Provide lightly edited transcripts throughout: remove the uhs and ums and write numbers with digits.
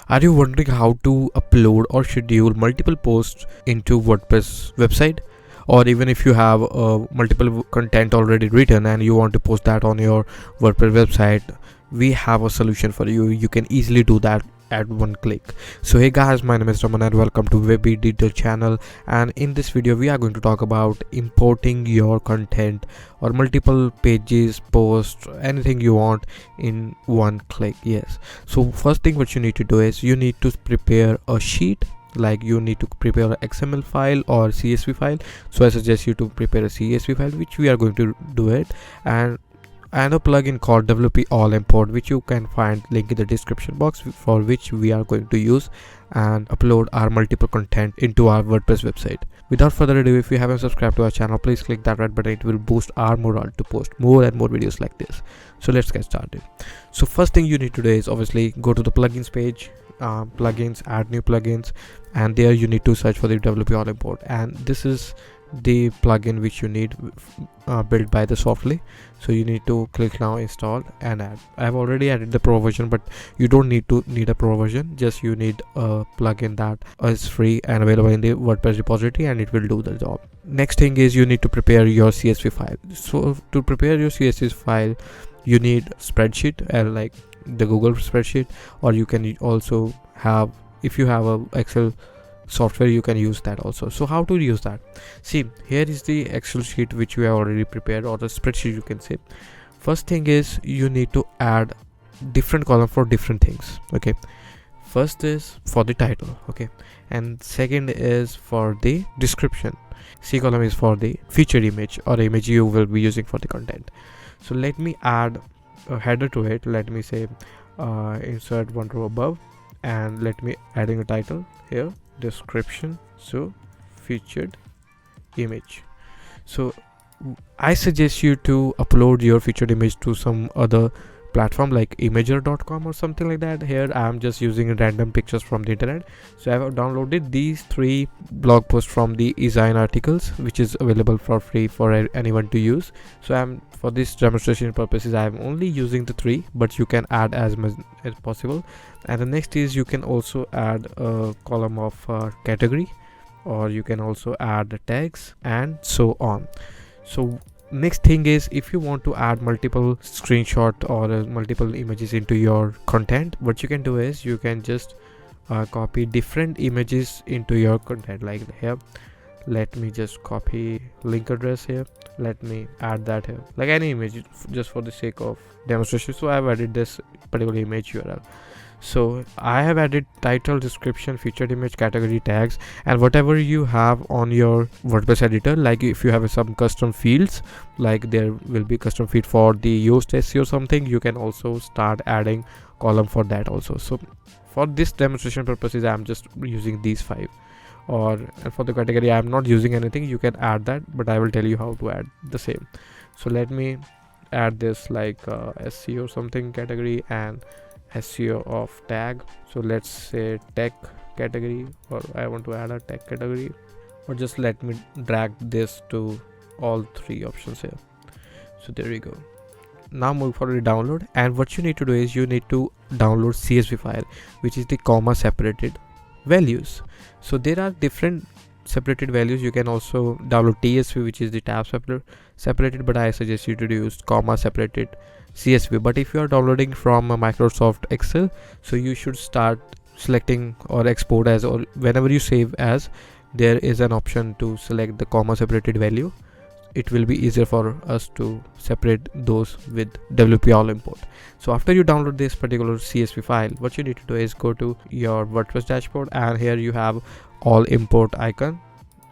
Are you wondering how to upload or schedule multiple posts into WordPress website? Or even if you have multiple content already written and you want to post that on your WordPress website, we have a solution for you. You can easily do that at one click. So hey guys, my name is Raman and welcome to Web Editor channel, and in this video we are going to talk about importing your content or multiple pages, posts, anything you want in one click. Yes, so first thing what you need to do is you need to prepare a sheet. Like you need to prepare an XML file or CSV file. So I suggest you to prepare a CSV file, which we are going to do it, and a plugin called WPAll import, which you can find link in the description box, for which we are going to use and upload our multiple content into our WordPress website. Without further ado, if you haven't subscribed to our channel, please click that red button. It will boost our morale to post more and more videos like this. So let's get started. So first thing you need to do is obviously go to the plugins page, plugins, add new plugins, and there you need to search for the WPAll import, and this is the plugin which you need built by the Softly. So you need to click now, install and add. I have already added the pro version, but you don't need a pro version. Just you need a plugin that is free and available in the WordPress repository, and it will do the job. Next thing is you need to prepare your CSV file. So to prepare your CSV file, you need spreadsheet, like the Google spreadsheet, or you can also have, if you have a Excel software, you can use that also. So how to use that? See, here is the Excel sheet which we have already prepared, or the spreadsheet you can say. First thing is you need to add different column for different things. Okay, first is for the title, okay, and second is for the description. C column is for the featured image or image you will be using for the content. So let me add a header to it. Let me say insert one row above, and let me adding a title here, description, so featured image. So I suggest you to upload your featured image to some other platform like imager.com or something like that. Here I am just using random pictures from the internet. So I have downloaded these 3 blog posts from the design articles, which is available for free for anyone to use. So I'm, for this demonstration purposes, I am only using the 3, but you can add as much as possible. And the next is you can also add a column of category, or you can also add the tags and so on. So next thing is, if you want to add multiple screenshot or multiple images into your content, what you can do is you can just copy different images into your content. Like here, let me just copy link address here, let me add that here, like any image, just for the sake of demonstration. So I have added this particular image URL. So I have added title, description, featured image, category, tags, and whatever you have on your WordPress editor. Like if you have some custom fields, like there will be custom feed for the Yoast SEO or something, you can also start adding column for that also. So for this demonstration purposes, I am just using these 5. And for the category, I am not using anything. You can add that, but I will tell you how to add the same. So let me add this like SEO or something category, and SEO of tag. So let's say tech category, or I want to add a tech category, or just let me drag this to all 3 options here. So there you go. Now move for the download, and what you need to do is you need to download CSV file, which is the comma separated values. So there are different separated values. You can also download TSV, which is the tab separated, but I suggest you to use comma separated CSV. But if you are downloading from Microsoft Excel, so you should start selecting or export as, or whenever you save as, there is an option to select the comma separated value. It will be easier for us to separate those with WPAll import. So after you download this particular CSV file, what you need to do is go to your WordPress dashboard, and here you have all import icon.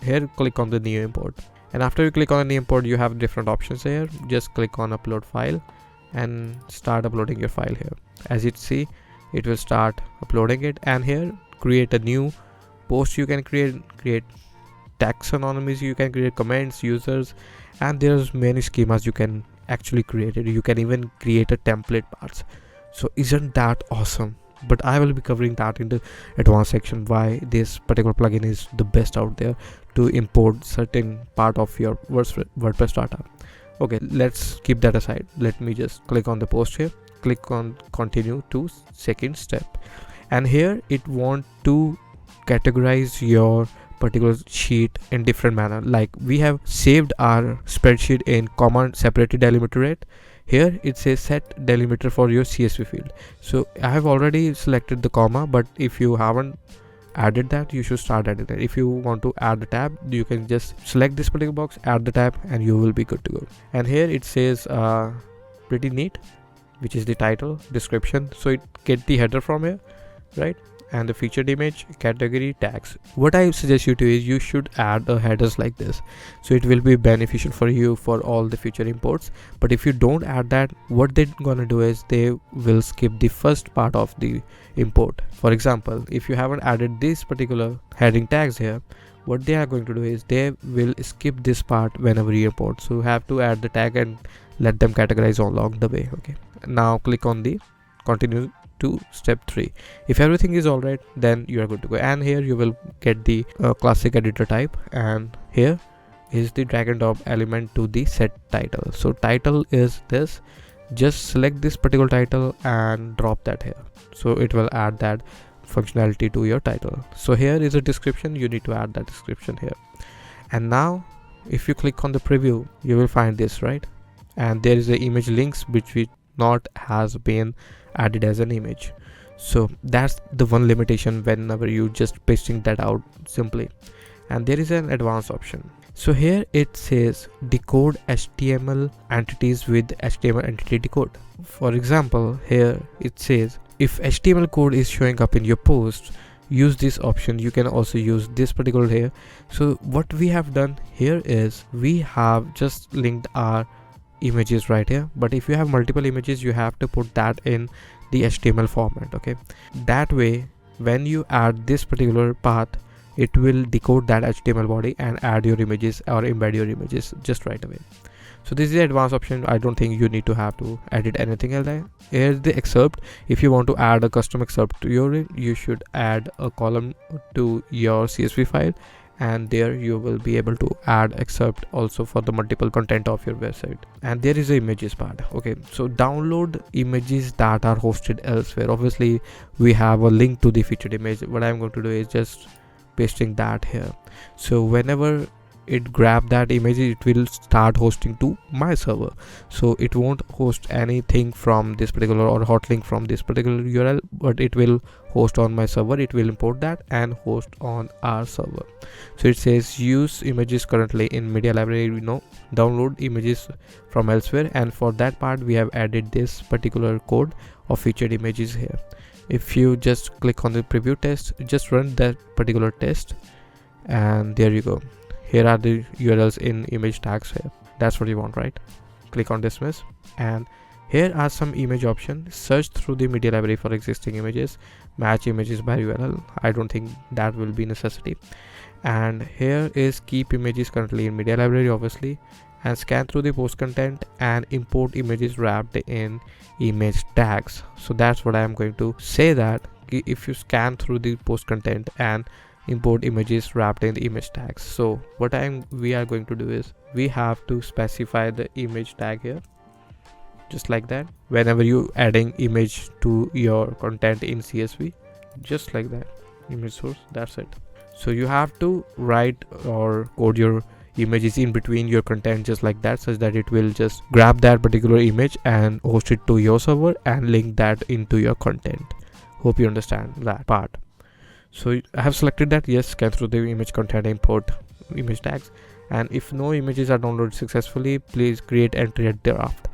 Here click on the new import, and after you click on the new import, you have different options here. Just click on upload file and start uploading your file here. As you see, it will start uploading it, and here create a new post. You can create taxonomies, you can create comments, users, and there's many schemas you can actually create it. You can even create a template parts. So isn't that awesome? But I will be covering that in the advanced section, why this particular plugin is the best out there to import certain part of your WordPress data. Okay, let's keep that aside. Let me just click on the post here, click on continue to second step, and here it want to categorize your particular sheet in different manner. Like we have saved our spreadsheet in command separated delimiter rate. Here it says set delimiter for your CSV field. So I have already selected the comma, but if you haven't added that, you should start adding that. If you want to add the tab, you can just select this particular box, add the tab, and you will be good to go. And here it says pretty neat, which is the title, description. So it get the header from here, right? And the featured image, category, tags. What I suggest you to is you should add headers like this, so it will be beneficial for you for all the future imports. But if you don't add that, what they're gonna do is they will skip the first part of the import. For example, if you haven't added this particular heading tags here, what they are going to do is they will skip this part whenever you import. So you have to add the tag and let them categorize along the way. Okay, now click on the continue to step 3. If everything is alright, then you are good to go. And here you will get the classic editor type, and here is the drag and drop element to the set title. So title is this, just select this particular title and drop that here, so it will add that functionality to your title. So here is a description, you need to add that description here. And now if you click on the preview, you will find this, right? And there is the image links which we not has been added as an image. So that's the one limitation whenever you just pasting that out simply. And there is an advanced option. So here it says decode HTML entities with HTML entity decode. For example, here it says if HTML code is showing up in your post, use this option. You can also use this particular here. So what we have done here is we have just linked our images right here, but if you have multiple images, you have to put that in the HTML format. Okay, that way when you add this particular path, it will decode that HTML body and add your images or embed your images just right away. So this is the advanced option. I don't think you need to have to edit anything else. Here's the excerpt. If you want to add a custom excerpt to your, you should add a column to your CSV file, and there you will be able to add excerpt also for the multiple content of your website. And there is the images part. Okay, so download images that are hosted elsewhere. Obviously we have a link to the featured image. What I'm going to do is just pasting that here. So whenever it grab that image, it will start hosting to my server. So it won't host anything from this particular or hot link from this particular URL, but it will host on my server. It will import that and host on our server. So it says use images currently in media library, download images from elsewhere, and for that part we have added this particular code of featured images here. If you just click on the preview test, just run that particular test, and there you go. Here are the URLs in image tags here. That's what you want, right? Click on dismiss, and here are some image options. Search through the media library for existing images, match images by URL. I don't think that will be necessity. And here is keep images currently in media library, obviously, and scan through the post content and import images wrapped in image tags. So that's what I am going to say, that if you scan through the post content and import images wrapped in the image tags. So what we are going to do is we have to specify the image tag here, just like that. Whenever you adding image to your content in CSV, just like that, image source, that's it. So you have to write or code your images in between your content just like that, such that it will just grab that particular image and host it to your server and link that into your content. Hope you understand that part. So I have selected that, yes, scan through the image content, import image tags, and if no images are downloaded successfully, please create entry at draft.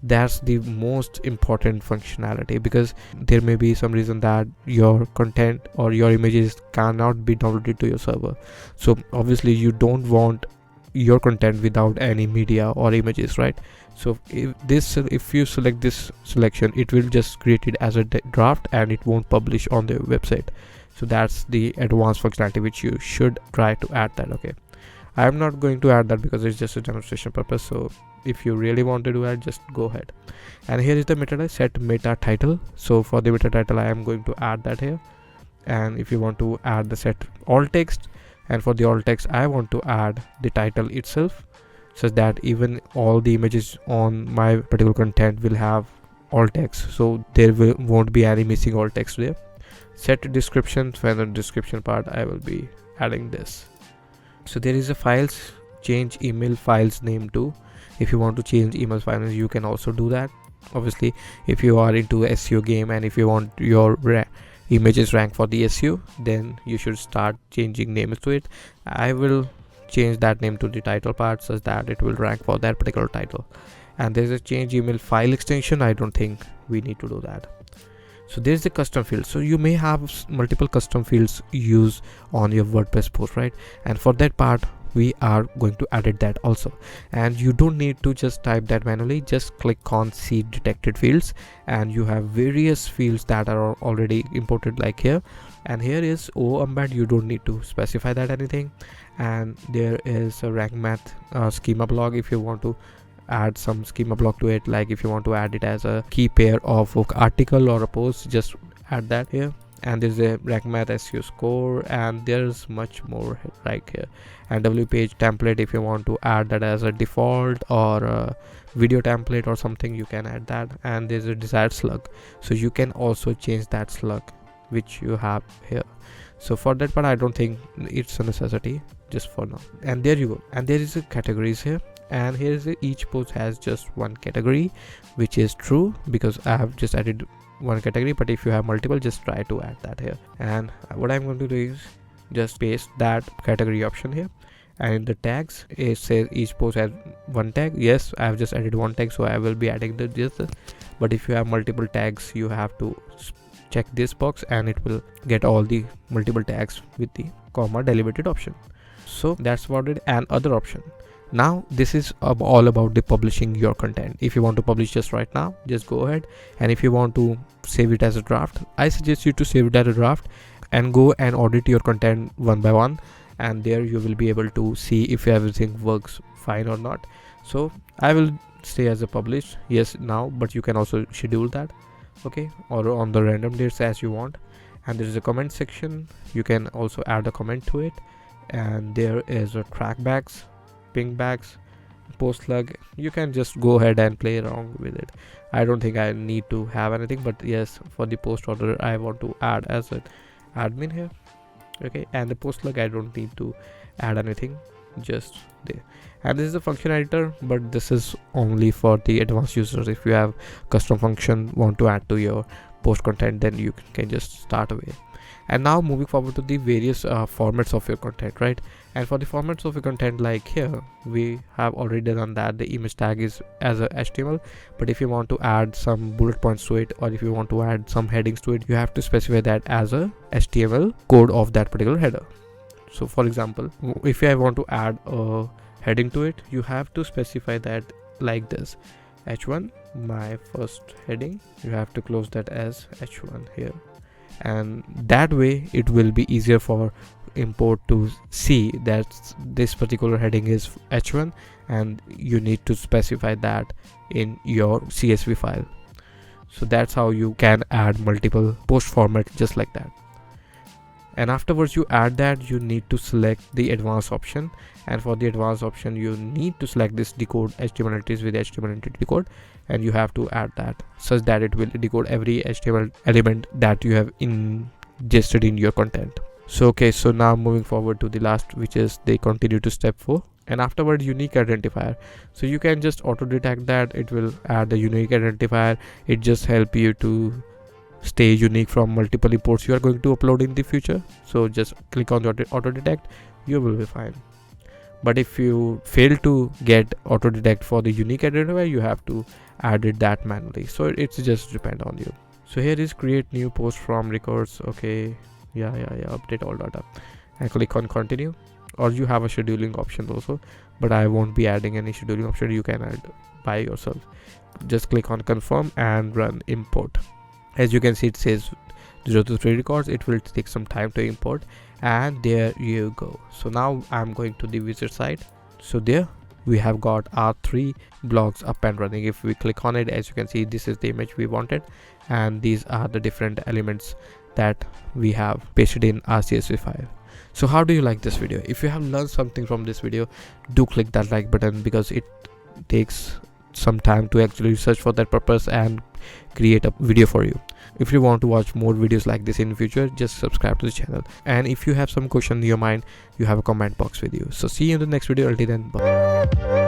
That's the most important functionality, because there may be some reason that your content or your images cannot be downloaded to your server. So obviously you don't want your content without any media or images, right? So if you select this selection, it will just create it as a draft and it won't publish on the website. So that's the advanced functionality which you should try to add that. Okay, I am not going to add that because it's just a demonstration purpose. So if you really want to do that, just go ahead. And here is the meta set meta title. So for the meta title, I am going to add that here. And if you want to add the set alt text, and for the alt text, I want to add the title itself, such that even all the images on my particular content will have alt text, so there won't be any missing alt text there. set description. For the description part, I will be adding this. So there is a files, change email files name too. If you want to change email files, you can also do that. Obviously, if you are into SEO game and if you want your images rank for the SEO, then you should start changing names to it. I will change that name to the title part such that it will rank for that particular title. And there's a change email file extension. I don't think we need to do that. So there's the custom field. So you may have multiple custom fields used on your WordPress post, right? And for that part, we are going to edit that also. And you don't need to just type that manually. Just click on see detected fields, and you have various fields that are already imported, like here. And here is embed. You don't need to specify that anything. And there is a rank math schema block if you want to add some schema block to it, like if you want to add it as a key pair of article or a post, just add that here. And there's a rank math SEO score, and there's much more right here. And WPAll template, if you want to add that as a default or a video template or something, you can add that. And there's a desired slug, so you can also change that slug which you have here. So for that part, I don't think it's a necessity, just for now. And there you go. And there is a categories here, and here is each post has just one category, which is true because I have just added one category. But if you have multiple, just try to add that here. And what I'm going to do is just paste that category option here. And in the tags, it says each post has one tag. Yes, I have just added one tag, so I will be adding this. But if you have multiple tags, you have to check this box, and it will get all the multiple tags with the comma delimited option. So that's about it. And other option. Now this is all about the publishing your content. If you want to publish just right now, just go ahead. And if you want to save it as a draft, I suggest you to save it as a draft and go and audit your content one by one. And there you will be able to see if everything works fine or not. So I will stay as a published yes now, but you can also schedule that, okay, or on the random dates as you want. And there is a comment section. You can also add a comment to it. And there is a trackbacks, ping backs, post slug. You can just go ahead and play around with it. I don't think I need to have anything, but yes, for the post order I want to add as an admin here, okay. And the post slug, I don't need to add anything, just there. And this is a function editor, but this is only for the advanced users. If you have custom function want to add to your post content, then you can just start away. And now moving forward to the various formats of your content, right? And for the formats of your content, like here, we have already done that. The image tag is as a HTML, but if you want to add some bullet points to it, or if you want to add some headings to it, you have to specify that as a HTML code of that particular header. So for example, if I want to add a heading to it, you have to specify that like this: h1, my first heading. You have to close that as h1 here. And that way it will be easier for import to see that this particular heading is h1, and you need to specify that in your CSV file. So that's how you can add multiple post format just like that. And afterwards you add that, you need to select the advanced option. And for the advanced option, you need to select this decode HTML entities with HTML entity decode, and you have to add that such that it will decode every HTML element that you have ingested in your content. So okay, so now moving forward to the last, which is they continue to step 4. And afterward, unique identifier. So you can just auto detect that. It will add the unique identifier. It just help you to stay unique from multiple imports you are going to upload in the future. So just click on the auto detect, you will be fine. But if you fail to get auto detect for the unique identifier, you have to add it that manually. So it's just depend on you. So here is create new post from records. Okay, yeah, update all data and click on continue. Or you have a scheduling option also, but I won't be adding any scheduling option. You can add by yourself. Just click on confirm and run import. As you can see, it says 0 to 3 records. It will take some time to import, and there you go. So now I'm going to the visit site. So there we have got our 3 blogs up and running. If we click on it, as you can see, this is the image we wanted, and these are the different elements that we have pasted in our CSV file. So how do you like this video? If you have learned something from this video, do click that like button, because it takes some time to actually research for that purpose and create a video for you. If you want to watch more videos like this in future, just subscribe to the channel. And if you have some question in your mind, you have a comment box with you. So see you in the next video. Until then, bye.